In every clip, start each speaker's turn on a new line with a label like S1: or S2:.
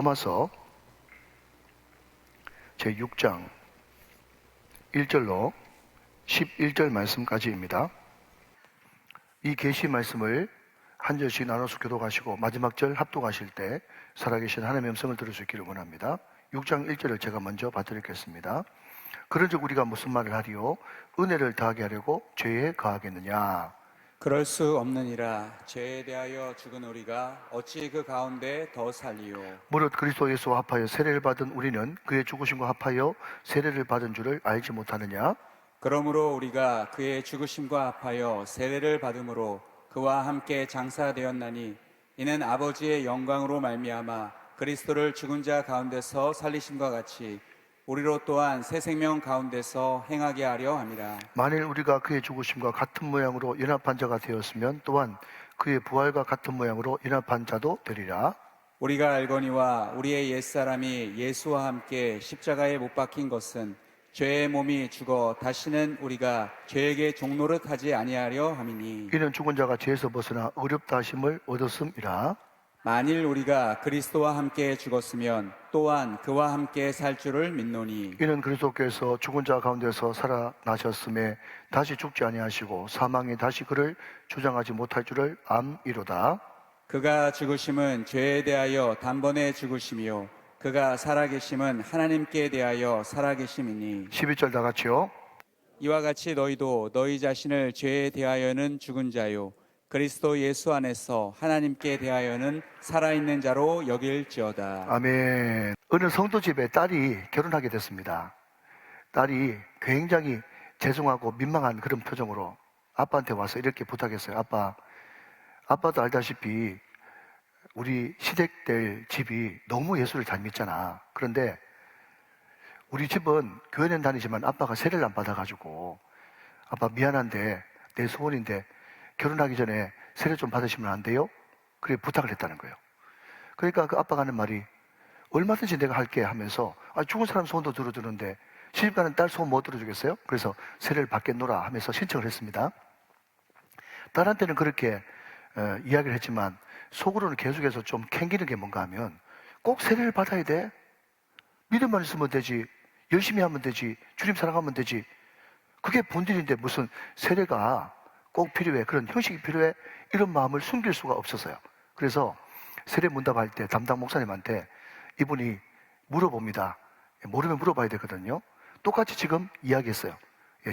S1: 로마서 제6장 1절로 11절 말씀까지입니다. 이 계시 말씀을 한 절씩 나눠서 교독하시고 마지막 절 합독하실 때 살아계신 하나님의 음성을 들을 수 있기를 원합니다. 6장 1절을 제가 먼저 봐드리겠습니다. 그런즉 우리가 무슨 말을 하리요? 은혜를 더하게 하려고 죄에 가하겠느냐?
S2: 그럴 수 없느니라. 죄에 대하여 죽은 우리가 어찌 그 가운데 더 살리요?
S1: 무릇 그리스도 예수와 합하여 세례를 받은 우리는 그의 죽으심과 합하여 세례를 받은 줄을 알지 못하느냐?
S2: 그러므로 우리가 그의 죽으심과 합하여 세례를 받음으로 그와 함께 장사되었나니 이는 아버지의 영광으로 말미암아 그리스도를 죽은 자 가운데서 살리심과 같이 우리로 또한 새 생명 가운데서 행하게 하려 함이라.
S1: 만일 우리가 그의 죽으심과 같은 모양으로 연합한 자가 되었으면 또한 그의 부활과 같은 모양으로 연합한 자도 되리라.
S2: 우리가 알거니와 우리의 옛사람이 예수와 함께 십자가에 못 박힌 것은 죄의 몸이 죽어 다시는 우리가 죄에게 종노릇하지 아니하려 함이니
S1: 이는 죽은 자가 죄에서 벗어나 어렵다 하심을 얻었음이라.
S2: 만일 우리가 그리스도와 함께 죽었으면 또한 그와 함께 살 줄을 믿노니
S1: 이는 그리스도께서 죽은 자 가운데서 살아나셨음에 다시 죽지 아니하시고 사망이 다시 그를 주장하지 못할 줄을 암이로다.
S2: 그가 죽으심은 죄에 대하여 단번에 죽으심이요 그가 살아계심은 하나님께 대하여 살아계심이니
S1: 12절 다 같이요.
S2: 이와 같이 너희도 너희 자신을 죄에 대하여는 죽은 자요 그리스도 예수 안에서 하나님께 대하여는 살아있는 자로 여길지어다.
S1: 아멘. 어느 성도 집에 딸이 결혼하게 됐습니다. 딸이 굉장히 죄송하고 민망한 그런 표정으로 아빠한테 와서 이렇게 부탁했어요. 아빠도 알다시피 우리 시댁들 집이 너무 예수를 잘 믿잖아. 그런데 우리 집은 교회는 다니지만 아빠가 세례를 안 받아가지고 아빠 미안한데 내 소원인데 결혼하기 전에 세례 좀 받으시면 안 돼요? 그래 부탁을 했다는 거예요. 그러니까 그 아빠가 하는 말이 얼마든지 내가 할게 하면서 죽은 사람 소원도 들어주는데 시집가는 딸 소원 못 들어주겠어요? 그래서 세례를 받겠노라 하면서 신청을 했습니다. 딸한테는 그렇게 이야기를 했지만 속으로는 계속해서 좀 캥기는 게 뭔가 하면 꼭 세례를 받아야 돼? 믿음만 있으면 되지, 열심히 하면 되지, 주님 사랑하면 되지, 그게 본질인데 무슨 세례가 꼭 필요해, 그런 형식이 필요해, 이런 마음을 숨길 수가 없었어요. 그래서 세례 문답할 때 담당 목사님한테 이분이 물어봅니다. 모르면 물어봐야 되거든요. 똑같이 지금 이야기했어요.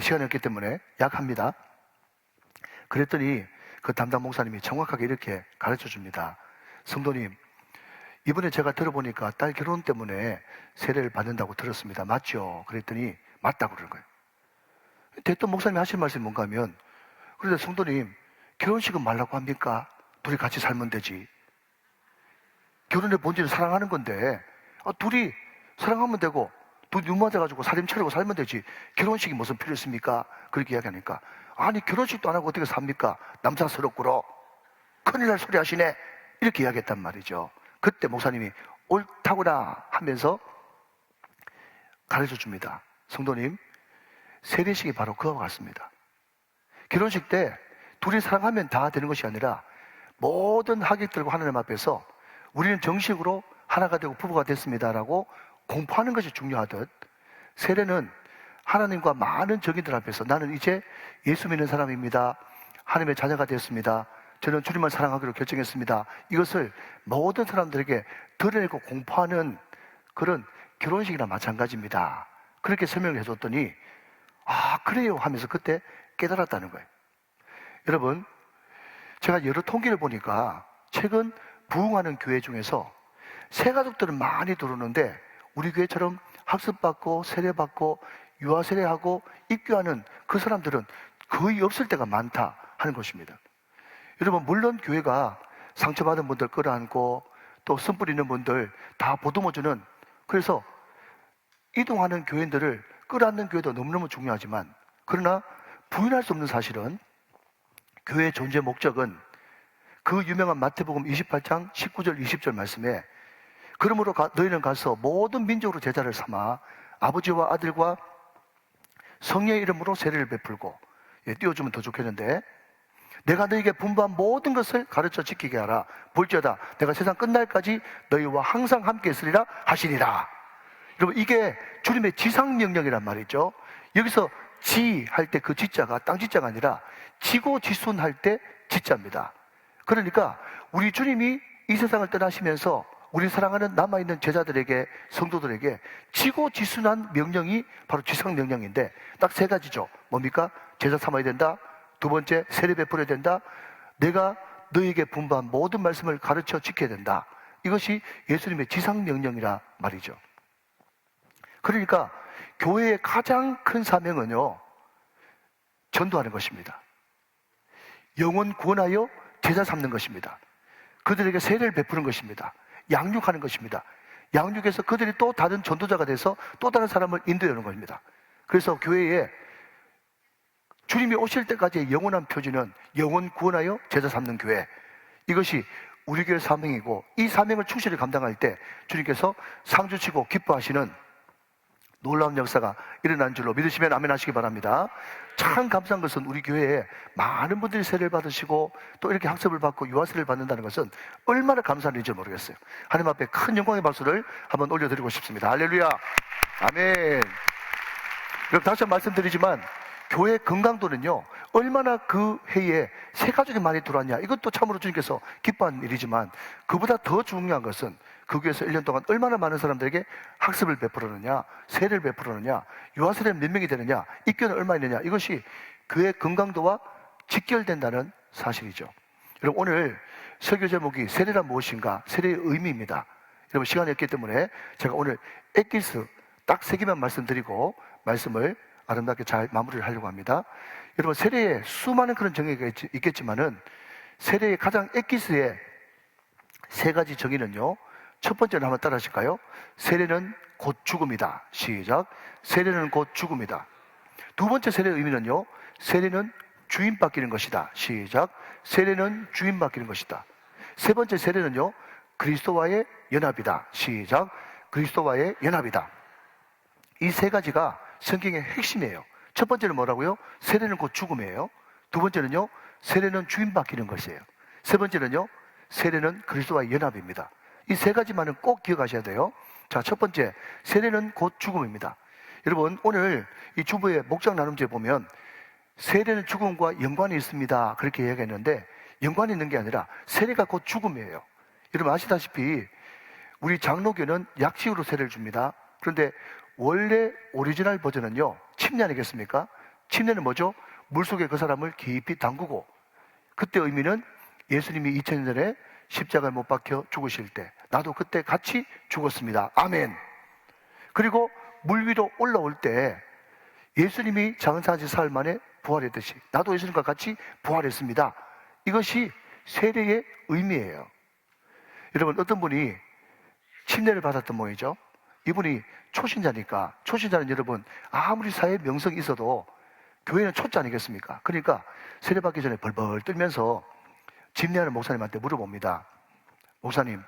S1: 시간이 없기 때문에 약합니다. 그랬더니 그 담당 목사님이 정확하게 이렇게 가르쳐 줍니다. 성도님, 이번에 제가 들어보니까 딸 결혼 때문에 세례를 받는다고 들었습니다. 맞죠? 그랬더니 맞다고 그러는 거예요. 대뜸 목사님이 하신 말씀이 뭔가 하면, 그런데 성도님, 결혼식은 말라고 합니까? 둘이 같이 살면 되지. 결혼의 본질은 사랑하는 건데 둘이 사랑하면 되고 둘이 눈 맞아가지고 살림 차리고 살면 되지 결혼식이 무슨 필요 있습니까? 그렇게 이야기하니까 아니 결혼식도 안 하고 어떻게 삽니까? 남사스럽구로 큰일 날 소리 하시네 이렇게 이야기했단 말이죠. 그때 목사님이 옳다구나 하면서 가르쳐 줍니다. 성도님, 세례식이 바로 그와 같습니다. 결혼식 때 둘이 사랑하면 다 되는 것이 아니라 모든 하객들과 하나님 앞에서 우리는 정식으로 하나가 되고 부부가 됐습니다라고 공포하는 것이 중요하듯 세례는 하나님과 많은 적인들 앞에서 나는 이제 예수 믿는 사람입니다. 하나님의 자녀가 되었습니다. 저는 주님을 사랑하기로 결정했습니다. 이것을 모든 사람들에게 드러내고 공포하는 그런 결혼식이나 마찬가지입니다. 그렇게 설명을 해줬더니 그래요 하면서 그때 깨달았다는 거예요. 여러분, 제가 여러 통계를 보니까 최근 부흥하는 교회 중에서 새가족들은 많이 들어오는데 우리 교회처럼 학습받고 세례받고 유아세례하고 입교하는 그 사람들은 거의 없을 때가 많다 하는 것입니다. 여러분, 물론 교회가 상처받은 분들 끌어안고 또 쓴뿌리 있는 분들 다 보듬어주는, 그래서 이동하는 교인들을 끌어안는 교회도 너무너무 중요하지만, 그러나 부인할 수 없는 사실은 교회의 존재 목적은 그 유명한 마태복음 28장 19절 20절 말씀에 그러므로 너희는 가서 모든 민족으로 제자를 삼아 아버지와 아들과 성령의 이름으로 세례를 베풀고 띄워주면 더 좋겠는데 내가 너에게 분부한 모든 것을 가르쳐 지키게 하라. 볼지어다 내가 세상 끝날까지 너희와 항상 함께 있으리라 하시니라. 여러분, 이게 주님의 지상명령이란 말이죠. 여기서 지 할 때 그 지자가 땅 지자가 아니라 지고 지순할 때 지자입니다. 그러니까 우리 주님이 이 세상을 떠나시면서 우리 사랑하는 남아있는 제자들에게, 성도들에게 지고 지순한 명령이 바로 지상명령인데 딱 세 가지죠. 뭡니까? 제자 삼아야 된다. 두 번째, 세례 베풀어야 된다. 내가 너에게 분부한 모든 말씀을 가르쳐 지켜야 된다. 이것이 예수님의 지상명령이라 말이죠. 그러니까 교회의 가장 큰 사명은요, 전도하는 것입니다. 영혼 구원하여 제자 삼는 것입니다. 그들에게 세례를 베푸는 것입니다. 양육하는 것입니다. 양육해서 그들이 또 다른 전도자가 돼서 또 다른 사람을 인도하는 겁니다. 그래서 교회에 주님이 오실 때까지의 영원한 표지는 영혼 구원하여 제자 삼는 교회. 이것이 우리 교회 사명이고, 이 사명을 충실히 감당할 때 주님께서 상주치고 기뻐하시는 놀라운 역사가 일어난 줄로 믿으시면 아멘 하시기 바랍니다. 참 감사한 것은 우리 교회에 많은 분들이 세례를 받으시고 또 이렇게 학습을 받고 유아세를 받는다는 것은 얼마나 감사한 일인지 모르겠어요. 하나님 앞에 큰 영광의 박수를 한번 올려드리고 싶습니다. 할렐루야, 아멘. 여러분, 다시 한번 말씀드리지만 교회 건강도는요, 얼마나 그 해에 새 가족이 많이 들어왔냐, 이것도 참으로 주님께서 기뻐한 일이지만 그보다 더 중요한 것은 그 교회에서 1년 동안 얼마나 많은 사람들에게 학습을 베풀었느냐, 세례를 베풀었느냐, 유아세례는 몇 명이 되느냐, 입교는 얼마 있느냐, 이것이 교회 건강도와 직결된다는 사실이죠. 여러분, 오늘 설교 제목이 세례란 무엇인가, 세례의 의미입니다. 여러분, 시간이 없기 때문에 제가 오늘 엑기스 딱 3개만 말씀드리고 말씀을 아름답게 잘 마무리를 하려고 합니다. 여러분, 세례에 수많은 그런 정의가 있겠지만은 세례의 가장 엑기스의 3가지 정의는요, 첫 번째는 한번 따라 하실까요? 세례는 곧 죽음이다. 시작. 세례는 곧 죽음이다. 두 번째 세례의 의미는요, 세례는 주인 바뀌는 것이다. 시작. 세례는 주인 바뀌는 것이다. 세 번째 세례는요, 그리스도와의 연합이다. 시작. 그리스도와의 연합이다. 이 3가지가 성경의 핵심이에요. 첫 번째는 뭐라고요? 세례는 곧 죽음이에요. 두 번째는요, 세례는 주인 바뀌는 것이에요. 세 번째는요, 세례는 그리스도와의 연합입니다. 이 3가지만은 꼭 기억하셔야 돼요. 자, 첫 번째, 세례는 곧 죽음입니다. 여러분, 오늘 이 주보의 목장 나눔지에 보면 세례는 죽음과 연관이 있습니다, 그렇게 이야기했는데 연관이 있는 게 아니라 세례가 곧 죽음이에요. 여러분 아시다시피 우리 장로교는 약식으로 세례를 줍니다. 그런데 원래 오리지널 버전은요, 침례 아니겠습니까? 침례는 뭐죠? 물속에 그 사람을 깊이 담그고, 그때 의미는 예수님이 2000년 전에 십자가에 못 박혀 죽으실 때 나도 그때 같이 죽었습니다. 아멘. 그리고 물 위로 올라올 때 예수님이 장사한 지 사흘 만에 부활했듯이 나도 예수님과 같이 부활했습니다. 이것이 세례의 의미예요. 여러분, 어떤 분이 침례를 받았던 모양이죠. 이분이 초신자니까, 초신자는 여러분 아무리 사회 명성이 있어도 교회는 초짜 아니겠습니까? 그러니까 세례받기 전에 벌벌 떨면서 집례하는 목사님한테 물어봅니다. 목사님,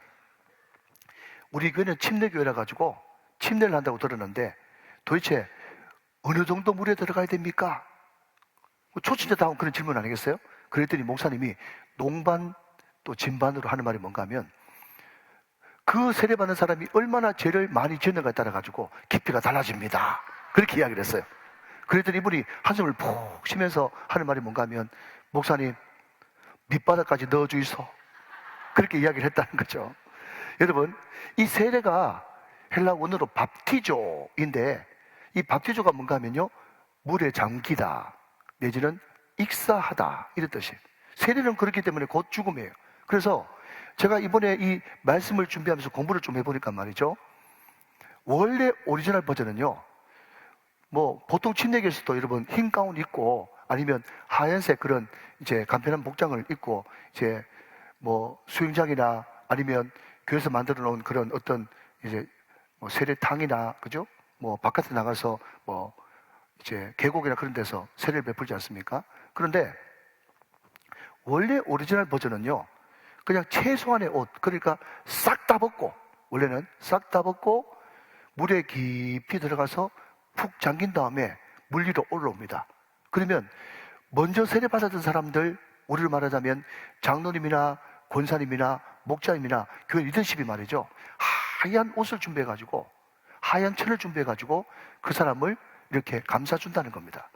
S1: 우리 교회는 침례교회라 가지고 침례를 한다고 들었는데 도대체 어느 정도 물에 들어가야 됩니까? 초신자다운 그런 질문 아니겠어요? 그랬더니 목사님이 농반 또 진반으로 하는 말이 뭔가 하면 그 세례받는 사람이 얼마나 죄를 많이 지었는가에 따라 가지고 깊이가 달라집니다. 그렇게 이야기를 했어요. 그랬더니 이분이 한숨을 푹 쉬면서 하는 말이 뭔가 하면 목사님, 밑바닥까지 넣어주이소. 그렇게 이야기를 했다는 거죠. 여러분, 이 세례가 헬라 원어로 밥티조인데 이 밥티조가 뭔가 하면요, 물에 잠기다 내지는 익사하다 이런 뜻이에요. 세례는 그렇기 때문에 곧 죽음이에요. 그래서 제가 이번에 이 말씀을 준비하면서 공부를 좀 해보니까 말이죠, 원래 오리지널 버전은요, 뭐 보통 침례교에서도 여러분 흰 가운 입고 아니면 하얀색 그런 이제 간편한 복장을 입고 이제 뭐 수영장이나 아니면 교회에서 만들어 놓은 그런 어떤 이제 뭐 세례탕이나, 그죠? 뭐 바깥에 나가서 뭐 이제 계곡이나 그런 데서 세례를 베풀지 않습니까? 그런데 원래 오리지널 버전은요, 그냥 최소한의 옷, 그러니까 싹 다 벗고, 원래는 싹 다 벗고 물에 깊이 들어가서 푹 잠긴 다음에 물 위로 올라옵니다. 그러면 먼저 세례받았던 사람들 우리를 말하자면 장로님이나 권사님이나 목자님이나 교회 리더십이 말이죠, 하얀 옷을 준비해가지고, 하얀 천을 준비해가지고 그 사람을 이렇게 감싸준다는 겁니다.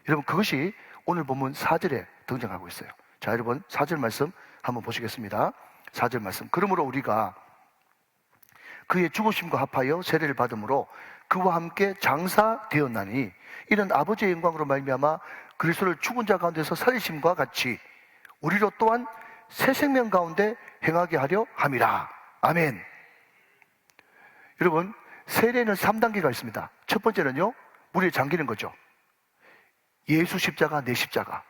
S1: 여러분, 그것이 오늘 본문 4절에 등장하고 있어요. 자, 여러분 4절 말씀 한번 보시겠습니다. 4절 말씀. 그러므로 우리가 그의 죽으심과 합하여 세례를 받음으로 그와 함께 장사되었나니 이는 아버지의 영광으로 말미암아 그리스도를 죽은 자 가운데서 살리심과 같이 우리로 또한 새 생명 가운데 행하게 하려 함이라. 아멘. 여러분, 세례는 3단계가 있습니다. 첫 번째는요, 물에 잠기는 거죠. 예수 십자가, 내 십자가.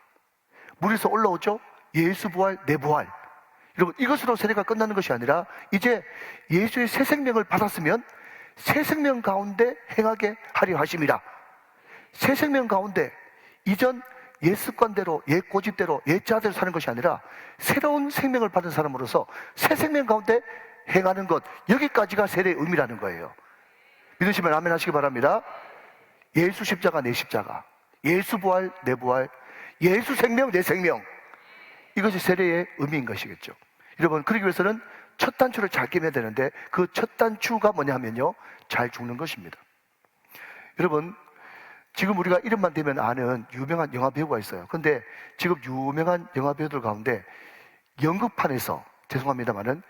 S1: 물에서 올라오죠. 예수 부활, 내 부활. 여러분, 이것으로 세례가 끝나는 것이 아니라 이제 예수의 새 생명을 받았으면 새 생명 가운데 행하게 하려 하심이라. 새 생명 가운데 이전 옛 습관대로, 옛 고집대로, 옛 자대로 사는 것이 아니라 새로운 생명을 받은 사람으로서 새 생명 가운데 행하는 것, 여기까지가 세례의 의미라는 거예요. 믿으시면 아멘 하시기 바랍니다. 예수 십자가, 내 십자가. 예수 부활, 내 부활. 예수 생명, 내 생명. 이것이 세례의 의미인 것이겠죠. 여러분, 그러기 위해서는 첫 단추를 잘 끼면 되는데 그 첫 단추가 뭐냐 하면요, 잘 죽는 것입니다. 여러분, 지금 우리가 이름만 대면 아는 유명한 영화 배우가 있어요. 근데 지금 유명한 영화 배우들 가운데 연극판에서, 죄송합니다만은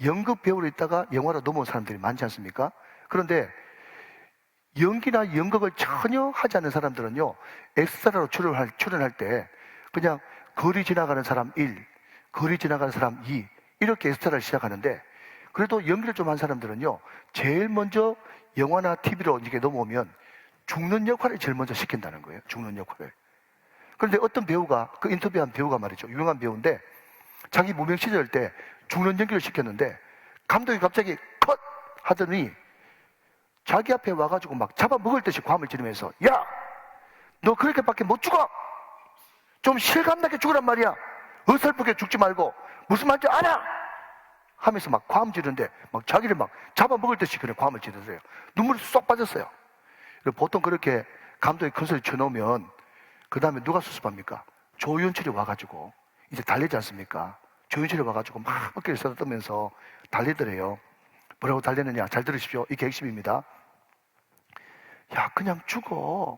S1: 연극 배우로 있다가 영화로 넘어온 사람들이 많지 않습니까? 그런데 연기나 연극을 전혀 하지 않는 사람들은요, 엑스트라로 출연할 때 그냥 거리 지나가는 사람 1, 거리 지나가는 사람 2, 이렇게 엑스트라를 시작하는데, 그래도 연기를 좀 한 사람들은요, 제일 먼저 영화나 TV로 이렇게 넘어오면 죽는 역할을 제일 먼저 시킨다는 거예요. 죽는 역할을. 그런데 어떤 배우가, 그 인터뷰한 배우가 말이죠, 유명한 배우인데 자기 무명 시절 때 죽는 연기를 시켰는데 감독이 갑자기 컷 하더니 자기 앞에 와가지고 막 잡아먹을 듯이 고함을 지르면서, 야! 너 그렇게밖에 못 죽어! 좀 실감나게 죽으란 말이야! 어설프게 죽지 말고 무슨 말인지 알아! 하면서 막 고함 지르는데 막 자기를 막 잡아먹을 듯이 그냥 고함을 지르세요. 눈물이 쏙 빠졌어요. 보통 그렇게 감독이 큰 소리 쳐놓으면 그 다음에 누가 수습합니까? 조연출이 와가지고 이제 달리지 않습니까? 조연출이 와가지고 막 어깨를 쓰다듬으면서 달리더래요. 뭐라고 달리느냐? 잘 들으십시오. 이게 핵심입니다. 야, 그냥 죽어.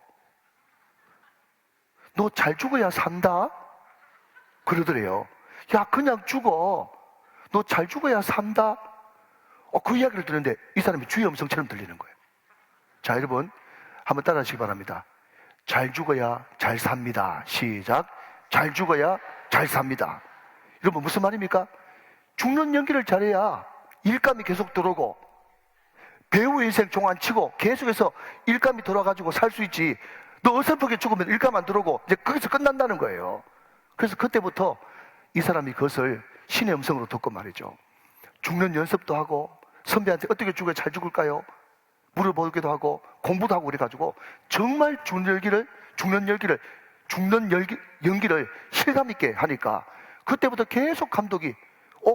S1: 너 잘 죽어야 산다? 그러더래요. 야, 그냥 죽어. 너 잘 죽어야 산다? 그 이야기를 듣는데 이 사람이 주의 음성처럼 들리는 거예요. 자, 여러분, 한번 따라 하시기 바랍니다. 잘 죽어야 잘 삽니다. 시작. 잘 죽어야 잘 삽니다. 여러분, 무슨 말입니까? 죽는 연기를 잘해야 일감이 계속 들어오고 배우 인생 종 안 치고 계속해서 일감이 돌아가지고 살 수 있지. 너 어설프게 죽으면 일감 안 들어오고 이제 거기서 끝난다는 거예요. 그래서 그때부터 이 사람이 그것을 신의 음성으로 듣고 말이죠, 죽는 연습도 하고 선배한테 어떻게 죽어야 잘 죽을까요? 물어보기도 하고 공부도 하고 그래가지고 정말 죽는 연기를 실감 있게 하니까 그때부터 계속 감독이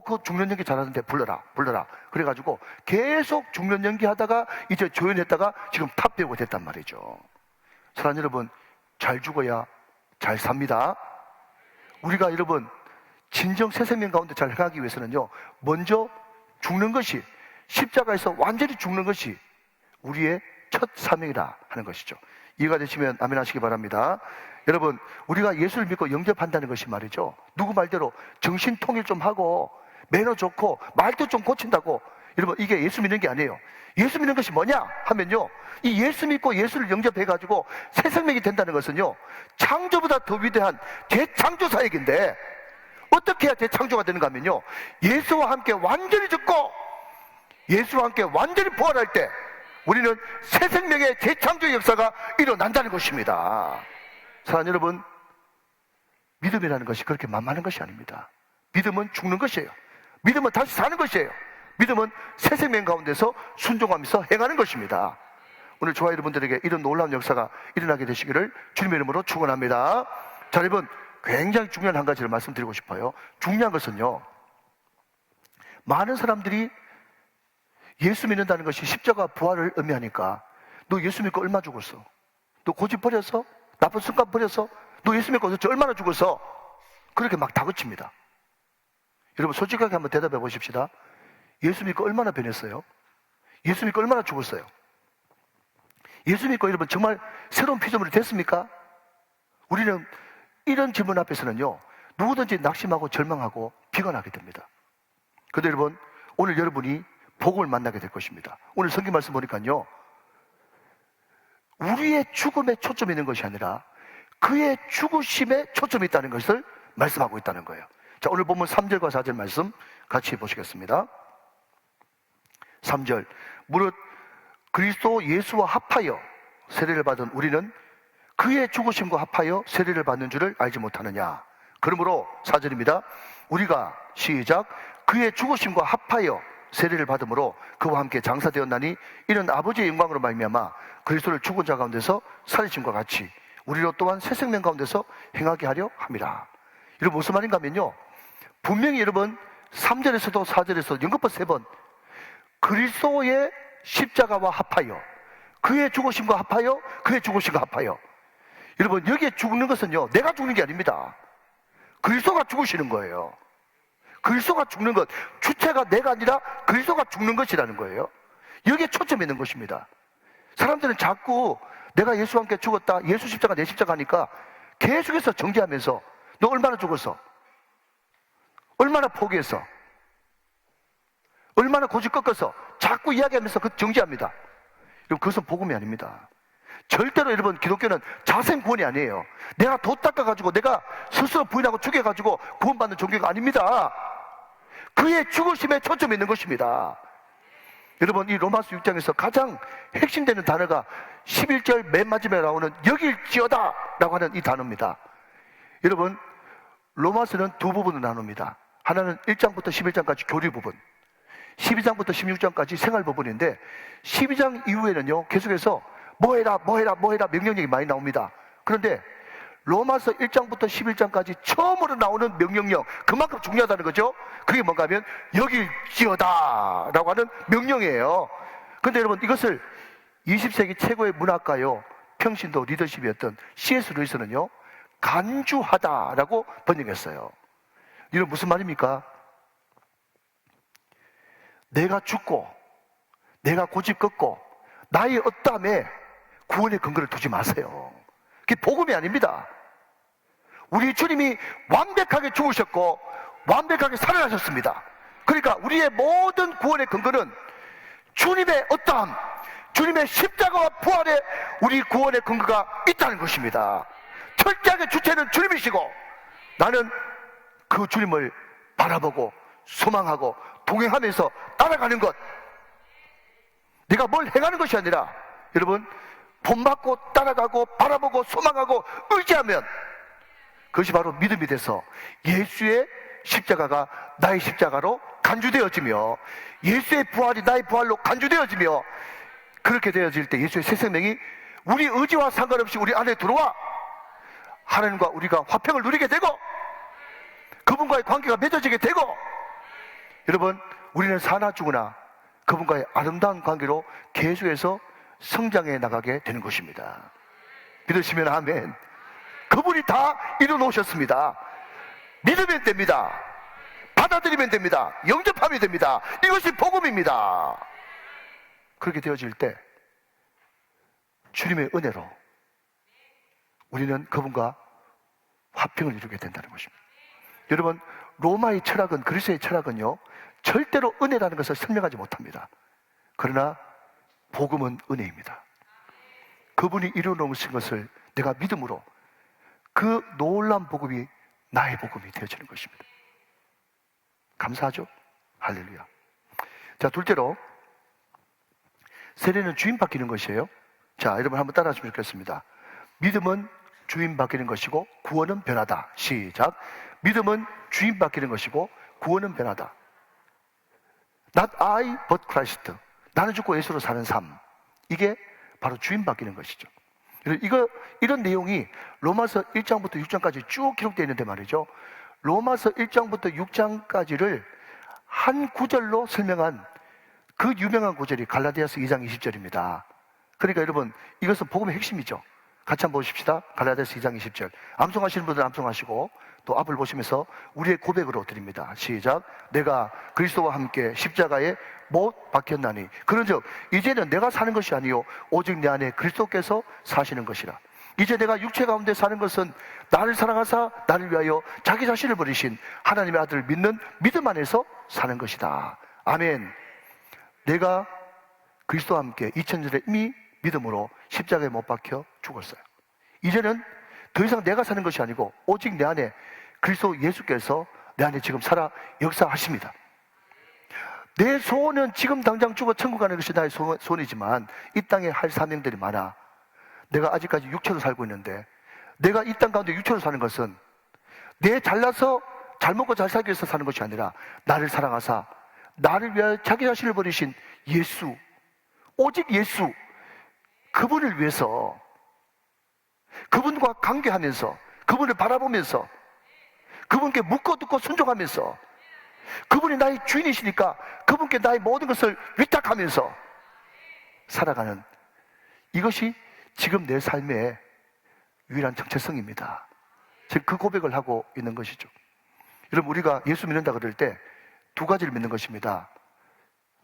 S1: 그 죽는 연기 잘하는데 불러라. 그래가지고 계속 죽는 연기 하다가 이제 조연했다가 지금 탑 배우가 됐단 말이죠. 사랑하는 여러분, 잘 죽어야 잘 삽니다. 우리가 여러분 진정 새 생명 가운데 잘 행하기 위해서는요, 먼저 죽는 것이, 십자가에서 완전히 죽는 것이 우리의 첫 사명이라 하는 것이죠. 이해가 되시면 아멘 하시기 바랍니다. 여러분, 우리가 예수를 믿고 영접한다는 것이 말이죠, 누구 말대로 정신 통일 좀 하고 매너 좋고 말도 좀 고친다고, 여러분, 이게 예수 믿는 게 아니에요. 예수 믿는 것이 뭐냐 하면요, 이 예수 믿고 예수를 영접해가지고 새 생명이 된다는 것은요, 창조보다 더 위대한 대창조 사역인데, 어떻게 해야 대창조가 되는가 하면요, 예수와 함께 완전히 죽고 예수와 함께 완전히 부활할 때 우리는 새 생명의 재창조 역사가 일어난다는 것입니다. 사랑하는 여러분, 믿음이라는 것이 그렇게 만만한 것이 아닙니다. 믿음은 죽는 것이에요. 믿음은 다시 사는 것이에요. 믿음은 새 생명 가운데서 순종하면서 행하는 것입니다. 오늘 저와 여러분들에게 이런 놀라운 역사가 일어나게 되시기를 주님의 이름으로 축원합니다. 자, 여러분, 굉장히 중요한 한 가지를 말씀드리고 싶어요. 중요한 것은요, 많은 사람들이 예수 믿는다는 것이 십자가 부활을 의미하니까, 너 예수 믿고 얼마 죽었어? 너 고집 버렸어? 나쁜 습관 버렸어? 너 예수 믿고 얼마나 죽었어? 그렇게 막 다그칩니다. 여러분 솔직하게 한번 대답해 보십시다. 예수 믿고 얼마나 변했어요? 예수 믿고 얼마나 죽었어요? 예수 믿고 여러분 정말 새로운 피조물이 됐습니까? 우리는 이런 질문 앞에서는요, 누구든지 낙심하고 절망하고 비관하게 됩니다. 그런데 여러분, 오늘 여러분이 복음을 만나게 될 것입니다. 오늘 성경 말씀 보니까요, 우리의 죽음에 초점이 있는 것이 아니라 그의 죽으심에 초점이 있다는 것을 말씀하고 있다는 거예요. 자, 오늘 본문 3절과 4절 말씀 같이 보시겠습니다. 3절, 무릇 그리스도 예수와 합하여 세례를 받은 우리는 그의 죽으심과 합하여 세례를 받는 줄을 알지 못하느냐. 그러므로 4절입니다. 우리가 시작, 그의 죽으심과 합하여 세례를 받음으로 그와 함께 장사되었나니 이는 아버지의 영광으로 말미암아 그리스도를 죽은 자 가운데서 살리심과 같이 우리로 또한 새 생명 가운데서 행하게 하려 함이라. 이런 무슨 말인가 하면요, 분명히 여러분 3절에서도 4절에서도 연거푸 3번 그리스도의 십자가와 합하여 그의 죽으심과 합하여 그의 죽으심과 합하여. 여러분 여기에 죽는 것은요, 내가 죽는 게 아닙니다. 그리스도가 죽으시는 거예요. 그리스도가 죽는 것, 주체가 내가 아니라 그리스도가 죽는 것이라는 거예요. 여기에 초점이 있는 것입니다. 사람들은 자꾸 내가 예수와 함께 죽었다, 예수 십자가 내 십자가 하니까 계속해서 정죄하면서 너 얼마나 죽었어? 얼마나 포기했어? 얼마나 고집 꺾어서 자꾸 이야기하면서 그 정죄합니다. 여러분 그것은 복음이 아닙니다. 절대로 여러분 기독교는 자생 구원이 아니에요. 내가 도 닦아가지고 내가 스스로 부인하고 죽여가지고 구원받는 종교가 아닙니다. 그의 죽으심에 초점이 있는 것입니다. 여러분 이 로마서 6장에서 가장 핵심되는 단어가 11절 맨 마지막에 나오는 여길지어다 라고 하는 이 단어입니다. 여러분 로마서는 두 부분으로 나눕니다. 하나는 1장부터 11장까지 교리 부분, 12장부터 16장까지 생활 부분인데 12장 이후에는요 계속해서 뭐해라 명령력이 많이 나옵니다. 그런데 로마서 1장부터 11장까지 처음으로 나오는 명령력, 그만큼 중요하다는 거죠. 그게 뭔가 하면 여길지어다 라고 하는 명령이에요. 그런데 여러분 이것을 20세기 최고의 문학가요, 평신도 리더십이었던 C.S. 루이스는요 간주하다라고 번역했어요. 이건 무슨 말입니까? 내가 죽고 내가 고집 꺾고 나의 어떠함에 구원의 근거를 두지 마세요. 그게 복음이 아닙니다. 우리 주님이 완벽하게 죽으셨고 완벽하게 살아나셨습니다. 그러니까 우리의 모든 구원의 근거는 주님의 어떠함, 주님의 십자가와 부활에 우리 구원의 근거가 있다는 것입니다. 철저하게 주체는 주님이시고 나는 그 주님을 바라보고 소망하고 동행하면서 따라가는 것, 내가 뭘 해가는 것이 아니라 여러분 본받고 따라가고 바라보고 소망하고 의지하면 그것이 바로 믿음이 돼서 예수의 십자가가 나의 십자가로 간주되어지며 예수의 부활이 나의 부활로 간주되어지며 그렇게 되어질 때 예수의 새 생명이 우리 의지와 상관없이 우리 안에 들어와 하나님과 우리가 화평을 누리게 되고 그분과의 관계가 맺어지게 되고, 여러분 우리는 사나 죽으나 그분과의 아름다운 관계로 계속해서 성장해 나가게 되는 것입니다. 믿으시면 아멘. 그분이 다 이루어놓으셨습니다. 믿으면 됩니다. 받아들이면 됩니다. 영접하면 됩니다. 이것이 복음입니다. 그렇게 되어질 때 주님의 은혜로 우리는 그분과 화평을 이루게 된다는 것입니다. 여러분 로마의 철학은, 그리스의 철학은요 절대로 은혜라는 것을 설명하지 못합니다. 그러나 복음은 은혜입니다. 그분이 이루어놓으신 것을 내가 믿음으로 그 놀라운 복음이 나의 복음이 되어지는 것입니다. 감사하죠? 할렐루야. 자, 둘째로 세례는 주인 바뀌는 것이에요. 자, 여러분 한번 따라하시면 좋겠습니다. 믿음은 주인 바뀌는 것이고 구원은 변하다. 시작. 믿음은 주인 바뀌는 것이고 구원은 변하다. Not I, but Christ. 나는 죽고 예수로 사는 삶. 이게 바로 주인 바뀌는 것이죠. 이런 내용이 로마서 1장부터 6장까지 쭉 기록되어 있는데 말이죠. 로마서 1장부터 6장까지를 한 구절로 설명한 그 유명한 구절이 갈라디아서 2장 20절입니다. 그러니까 여러분 이것은 복음의 핵심이죠. 같이 한번 보십시다. 갈라디아서 2장 20절. 암송하시는 분들은 암송하시고 또 앞을 보시면서 우리의 고백으로 드립니다. 시작. 내가 그리스도와 함께 십자가에 못 박혔나니 그런즉 이제는 내가 사는 것이 아니요 오직 내 안에 그리스도께서 사시는 것이라. 이제 내가 육체 가운데 사는 것은 나를 사랑하사 나를 위하여 자기 자신을 버리신 하나님의 아들을 믿는 믿음 안에서 사는 것이다. 아멘. 내가 그리스도와 함께 2000년에 이미 믿음으로 십자가에 못 박혀 죽었어요. 이제는 더 이상 내가 사는 것이 아니고 오직 내 안에 그리스도 예수께서 내 안에 지금 살아 역사하십니다. 내 소원은 지금 당장 죽어 천국 가는 것이 나의 소원이지만 이 땅에 할 사명들이 많아. 내가 아직까지 육체로 살고 있는데 내가 이 땅 가운데 육체로 사는 것은 내 잘나서 잘 먹고 잘 살기 위해서 사는 것이 아니라 나를 사랑하사 나를 위하여 자기 자신을 버리신 예수, 오직 예수, 그분을 위해서 그분과 관계하면서 그분을 바라보면서 그분께 묻고 듣고 순종하면서 그분이 나의 주인이시니까 그분께 나의 모든 것을 위탁하면서 살아가는 이것이 지금 내 삶의 유일한 정체성입니다. 지금 그 고백을 하고 있는 것이죠. 여러분, 우리가 예수 믿는다 그럴 때 두 가지를 믿는 것입니다.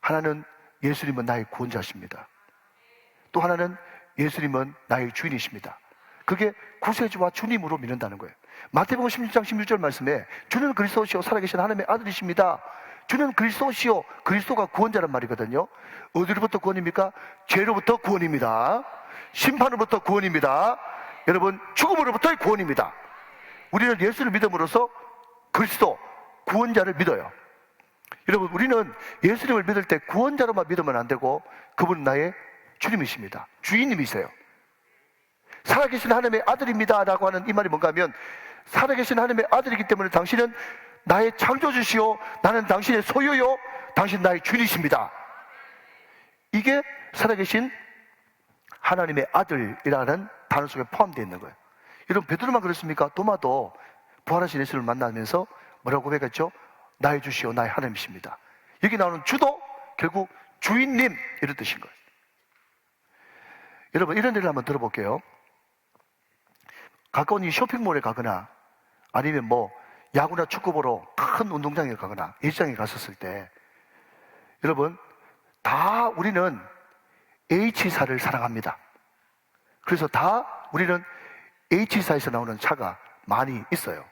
S1: 하나는 예수님은 나의 구원자십니다. 또 하나는 예수님은 나의 주인이십니다. 그게 구세주와 주님으로 믿는다는 거예요. 마태복음 16장 16절 말씀에 주는 그리스도시요 살아계신 하나님의 아들이십니다. 주는 그리스도시요, 그리스도가 구원자란 말이거든요. 어디로부터 구원입니까? 죄로부터 구원입니다. 심판으로부터 구원입니다. 여러분, 죽음으로부터의 구원입니다. 우리는 예수를 믿음으로써 그리스도 구원자를 믿어요. 여러분, 우리는 예수님을 믿을 때 구원자로만 믿으면 안 되고 그분은 나의 주님이십니다. 주인님이세요. 살아계신 하나님의 아들입니다 라고 하는 이 말이 뭔가 하면 살아계신 하나님의 아들이기 때문에 당신은 나의 창조주시오, 나는 당신의 소유요, 당신 나의 주인이십니다. 이게 살아계신 하나님의 아들이라는 단어 속에 포함되어 있는 거예요. 여러분, 베드로만 그렇습니까? 도마도 부활하신 예수를 만나면서 뭐라고 고백했죠? 나의 주시오, 나의 하나님이십니다. 여기 나오는 주도 결국 주인님 이런 뜻인 거예요. 여러분, 이런 예를 한번 들어볼게요. 가까운 이 쇼핑몰에 가거나 아니면 뭐 야구나 축구 보러 큰 운동장에 가거나 예식장에 갔었을 때 여러분, 다 우리는 H사를 사랑합니다. 그래서 다 우리는 H사에서 나오는 차가 많이 있어요.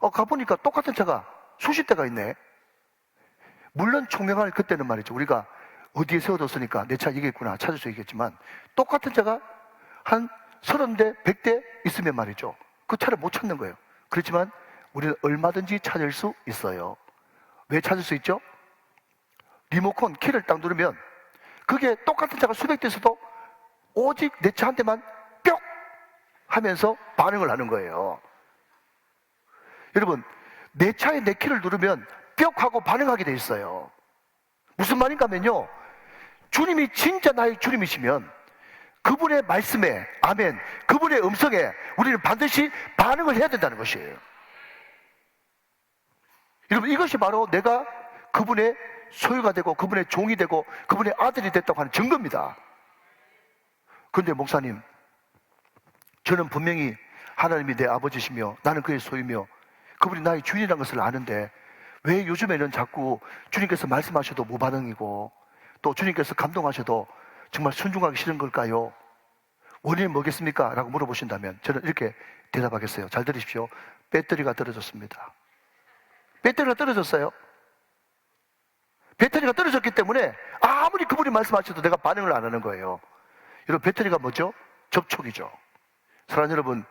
S1: 가보니까 똑같은 차가 수십 대가 있네. 물론 총명할 그때는 말이죠. 우리가 어디에 세워뒀으니까 내 차 이게 있구나 찾을 수 있겠지만 똑같은 차가 한 30대, 100대 있으면 말이죠. 그 차를 못 찾는 거예요. 그렇지만 우리는 얼마든지 찾을 수 있어요. 왜 찾을 수 있죠? 리모컨 키를 딱 누르면 그게 똑같은 차가 수백 대 있어도 오직 내 차 한 대만 뿅 하면서 반응을 하는 거예요. 여러분, 내 차에 내 키를 누르면 뿅 하고 반응하게 돼 있어요. 무슨 말인가 하면요, 주님이 진짜 나의 주님이시면 그분의 말씀에, 아멘, 그분의 음성에 우리는 반드시 반응을 해야 된다는 것이에요. 여러분, 이것이 바로 내가 그분의 소유가 되고 그분의 종이 되고 그분의 아들이 됐다고 하는 증거입니다. 그런데 목사님, 저는 분명히 하나님이 내 아버지시며 나는 그의 소유며 그분이 나의 주인이라는 것을 아는데 왜 요즘에는 자꾸 주님께서 말씀하셔도 무반응이고 또 주님께서 감동하셔도 정말 순종하기 싫은 걸까요? 원인이 뭐겠습니까? 라고 물어보신다면 저는 이렇게 대답하겠어요. 잘 들으십시오. 배터리가 떨어졌습니다. 배터리가 떨어졌어요. 배터리가 떨어졌기 때문에 아무리 그분이 말씀하셔도 내가 반응을 안 하는 거예요. 여러분, 배터리가 뭐죠? 접촉이죠. 사랑하는 여러분,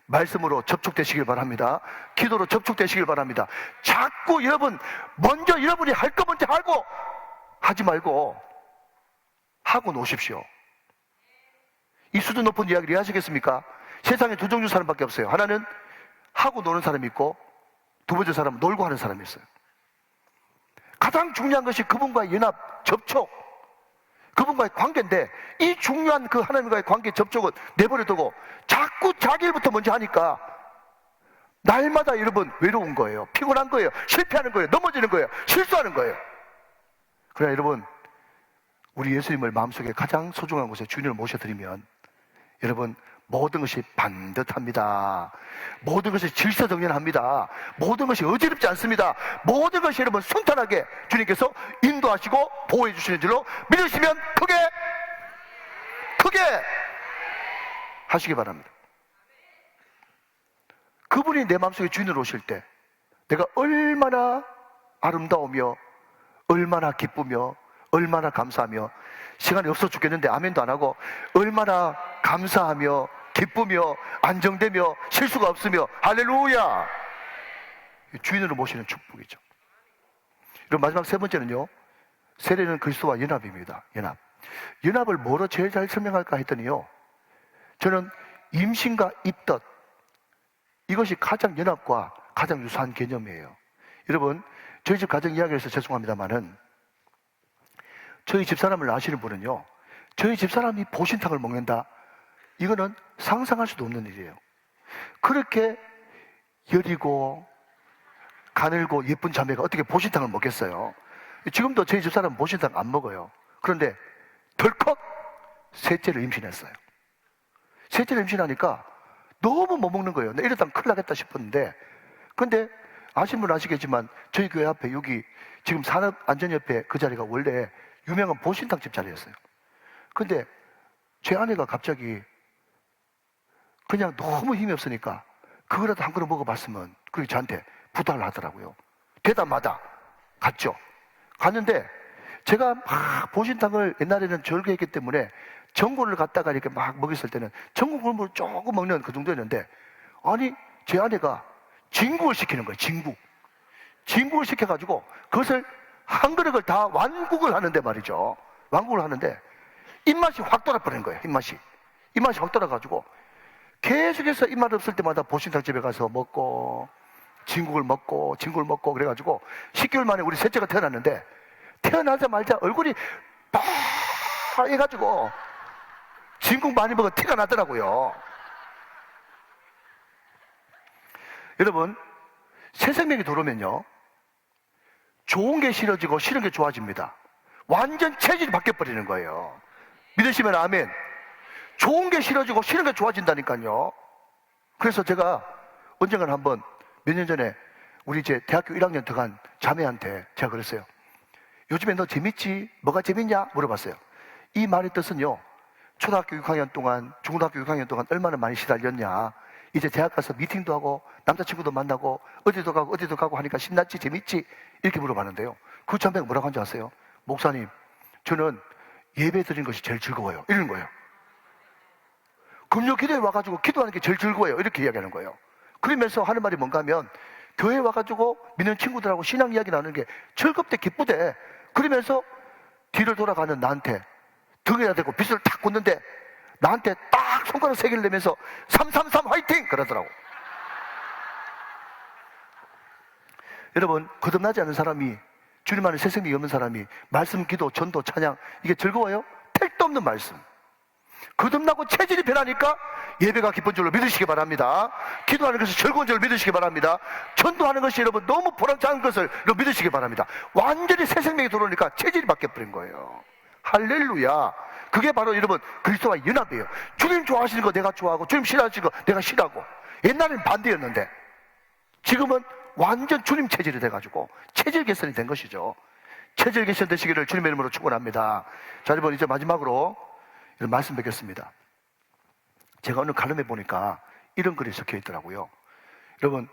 S1: 말씀으로 접촉되시길 바랍니다. 기도로 접촉되시길 바랍니다. 자꾸 여러분, 먼저 여러분이 할 거 먼저 하고 하지 말고 하고 노십시오. 이 수준 높은 이야기를 이해하시겠습니까? 세상에 두 종류 사람밖에 없어요. 하나는 하고 노는 사람이 있고 두 번째 사람은 놀고 하는 사람이 있어요. 가장 중요한 것이 그분과의 연합, 접촉, 그분과의 관계인데 이 중요한 그 하나님과의 관계 접촉은 내버려두고 자꾸 자기 일부터 먼저 하니까 날마다 여러분 외로운 거예요. 피곤한 거예요. 실패하는 거예요. 넘어지는 거예요. 실수하는 거예요. 그러나 여러분, 우리 예수님을 마음속에 가장 소중한 곳에 주님을 모셔드리면 여러분, 모든 것이 반듯합니다. 모든 것이 질서정연합니다. 모든 것이 어지럽지 않습니다. 모든 것이 여러분 순탄하게 주님께서 인도하시고 보호해 주시는 줄로 믿으시면 크게 하시기 바랍니다. 그분이 내 마음속에 주인으로 오실 때 내가 얼마나 아름다우며 얼마나 기쁘며 얼마나 감사하며, 시간이 없어 죽겠는데 아멘도 안 하고, 얼마나 감사하며 기쁘며 안정되며 실수가 없으며, 할렐루야! 주인으로 모시는 축복이죠. 그리고 마지막 세 번째는요, 세례는 그리스도와 연합입니다. 연합을 뭐로 제일 잘 설명할까 했더니요, 저는 임신과 입덧, 이것이 가장 연합과 가장 유사한 개념이에요. 여러분, 저희 집 가정 이야기를 해서 죄송합니다만은, 저희 집사람을 아시는 분은요, 저희 집사람이 보신탕을 먹는다, 이거는 상상할 수도 없는 일이에요. 그렇게 여리고 가늘고 예쁜 자매가 어떻게 보신탕을 먹겠어요? 지금도 저희 집사람은 보신탕 안 먹어요. 그런데 덜컥 셋째를 임신했어요. 셋째를 임신하니까 너무 못 먹는 거예요. 이러다가 큰일 나겠다 싶었는데, 근데 아시는 분 아시겠지만 저희 교회 앞에 여기 지금 산업안전협회 그 자리가 원래 유명한 보신탕집 자리였어요. 근데 제 아내가 갑자기 그냥 너무 힘이 없으니까 그거라도 한 그릇 먹어봤으면, 그게 저한테 부탁을 하더라고요. 대담마다 갔죠. 갔는데 제가 막 보신탕을 옛날에는 절개했기 때문에 전골을 갖다가 이렇게 막 먹였을 때는 전골을 조금 먹는 그 정도였는데, 아니 제 아내가 진국을 시키는 거예요. 진국을 시켜가지고 그것을 한 그릇을 다 완국을 하는데 말이죠. 완국을 하는데 입맛이 확 돌아버리는 거예요. 입맛이 확 돌아가지고 계속해서 입맛 없을 때마다 보신탕집에 가서 먹고 진국을 먹고 그래가지고 10개월 만에 우리 셋째가 태어났는데, 태어나자마자 얼굴이 빨개가지고 진국 많이 먹어 티가 나더라고요. 여러분, 새 생명이 들어오면요, 좋은 게 싫어지고 싫은 게 좋아집니다. 완전 체질이 바뀌어버리는 거예요. 믿으시면 아멘. 좋은 게 싫어지고 싫은 게 좋아진다니까요. 그래서 제가 언젠가는 한번 몇 년 전에 우리 이제 대학교 1학년 들어간 자매한테 제가 그랬어요. 요즘에 너 재밌지? 뭐가 재밌냐? 물어봤어요. 이 말의 뜻은요, 초등학교 6학년 동안, 중고등학교 6학년 동안 얼마나 많이 시달렸냐, 이제 대학 가서 미팅도 하고 남자친구도 만나고 어디도 가고 하니까 신났지? 재밌지? 이렇게 물어봤는데요, 그 자매가 뭐라고 한지 아세요? 목사님, 저는 예배 드리는 것이 제일 즐거워요. 이러는 거예요. 금요 기도에 와가지고 기도하는 게 제일 즐거워요. 이렇게 이야기하는 거예요. 그러면서 하는 말이 뭔가 하면, 교회에 와가지고 믿는 친구들하고 신앙 이야기 나누는 게 즐겁대 기쁘대. 그러면서 뒤를 돌아가는 나한테 등에다 대고 빗을 탁 꽂는데 나한테 딱 손가락 3개를 내면서 333 화이팅! 그러더라고. 여러분, 거듭나지 않은 사람이, 주님 안에 새 생명이 없는 사람이 말씀, 기도, 전도, 찬양, 이게 즐거워요? 택도 없는 말씀. 거듭나고 체질이 변하니까 예배가 기쁜 줄로 믿으시기 바랍니다. 기도하는 것이 즐거운 줄로 믿으시기 바랍니다. 전도하는 것이 여러분 너무 보람찬 것을 믿으시기 바랍니다. 완전히 새 생명이 들어오니까 체질이 바뀌어버린 거예요. 할렐루야. 그게 바로 여러분 그리스도와 연합이에요. 주님 좋아하시는 거 내가 좋아하고, 주님 싫어하시는 거 내가 싫어하고. 옛날엔 반대였는데 지금은 완전 주님 체질이 돼가지고 체질 개선이 된 것이죠. 체질 개선 되시기를 주님의 이름으로 축원합니다. 자, 여러분 이제 마지막으로 이런 말씀 뵙겠습니다. 제가 오늘 가름해 보니까 이런 글이 적혀 있더라고요. 여러분,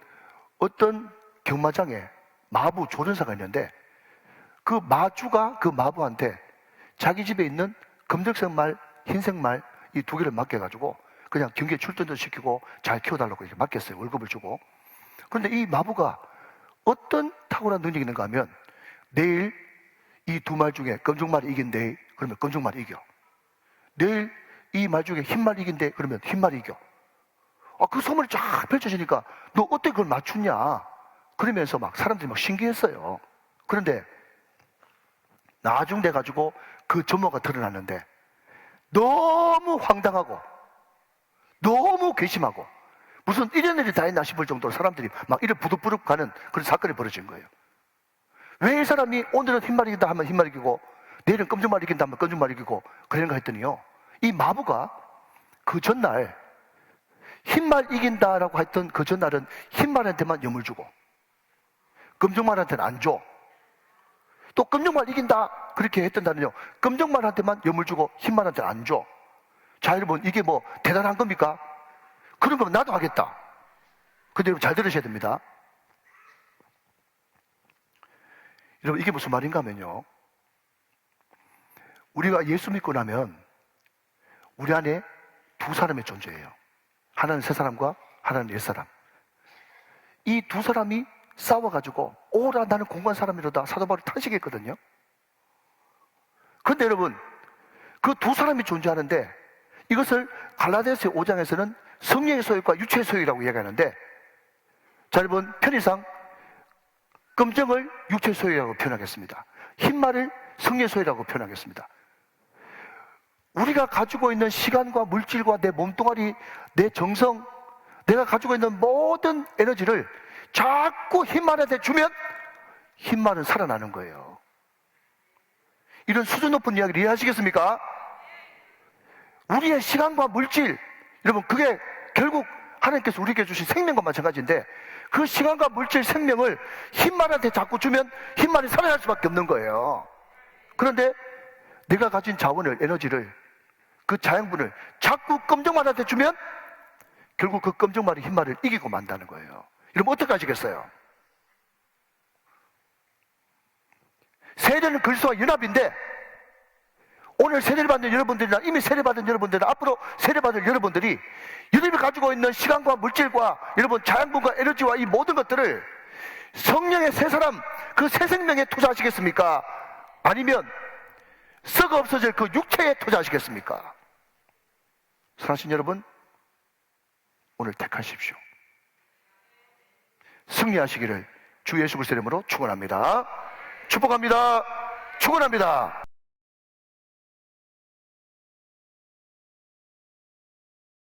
S1: 어떤 경마장에 마부 조련사가 있는데 그 마주가 그 마부한테 자기 집에 있는 검정색 말, 흰색 말 이 2개를 맡겨가지고 그냥 경기에 출전도 시키고 잘 키워달라고 이렇게 맡겼어요. 월급을 주고. 그런데 이 마부가 어떤 탁월한 능력이 있는가 하면, 내일 이 2말 중에 검정말이 이긴대. 그러면 검정말이 이겨. 내일 이 말 중에 흰말이 이긴대. 그러면 흰말이 이겨. 그 소문이 쫙 펼쳐지니까 너 어떻게 그걸 맞추냐? 그러면서 막 사람들이 막 신기했어요. 그런데 나중 돼가지고 그 전모가 드러났는데 너무 황당하고 너무 괘씸하고 무슨 이런 일이 다 있나 싶을 정도로 사람들이 막 이를 부득부득 가는 그런 사건이 벌어진 거예요. 왜 이 사람이 오늘은 흰말이 이긴다 하면 흰말이 이기고 내일은 검정말이 이긴다 하면 검정말이 이기고 그런가 했더니요, 이 마부가 그 전날 흰말 이긴다라고 했던 그 전날은 흰말한테만 염을 주고 검정말한테는 안 줘. 또 검정말 이긴다 그렇게 했던 날은요, 검정말한테만 염을 주고 흰말한테는 안 줘. 자, 여러분, 이게 뭐 대단한 겁니까? 그런 거면 나도 하겠다. 근데 여러분 잘 들으셔야 됩니다. 여러분, 이게 무슨 말인가 하면요, 우리가 예수 믿고 나면 우리 안에 두 사람의 존재예요. 하나는 새 사람과 하나는 옛 사람. 이 두 사람이 싸워가지고 오라 나는 공부한 사람이로다 사도 바울이 탄식했거든요. 그런데 여러분, 그 두 사람이 존재하는데 이것을 갈라디아서 5장에서는 성령의 소유과 육체의 소유라고 이야기하는데, 자, 여러분, 편의상 검정을 육체의 소유라고 표현하겠습니다. 흰말을 성령의 소유라고 표현하겠습니다. 우리가 가지고 있는 시간과 물질과 내 몸뚱아리, 내 정성, 내가 가지고 있는 모든 에너지를 자꾸 흰말한테 주면 흰말은 살아나는 거예요. 이런 수준 높은 이야기를 이해하시겠습니까? 우리의 시간과 물질, 여러분, 그게 결국 하나님께서 우리에게 주신 생명과 마찬가지인데, 그 시간과 물질, 생명을 흰말한테 자꾸 주면 흰말이 살아날 수밖에 없는 거예요. 그런데 내가 가진 자원을, 에너지를, 그 자양분을 자꾸 검정말한테 주면 결국 그 검정말이 흰말을 이기고 만다는 거예요. 여러분, 어떻게 하시겠어요? 세례는 그리스도와 연합인데, 오늘 세례를 받는 여러분들이나 이미 세례받은 여러분들이나 앞으로 세례받을 여러분들이 여러분이 가지고 있는 시간과 물질과 여러분 자양분과 에너지와 이 모든 것들을 성령의 새 사람, 그 새 생명에 투자하시겠습니까? 아니면 썩어 없어질 그 육체에 투자하시겠습니까? 사랑하신 여러분, 오늘 택하십시오. 승리하시기를 주 예수 그리스도의 이름으로 축원합니다. 축복합니다. 축원합니다.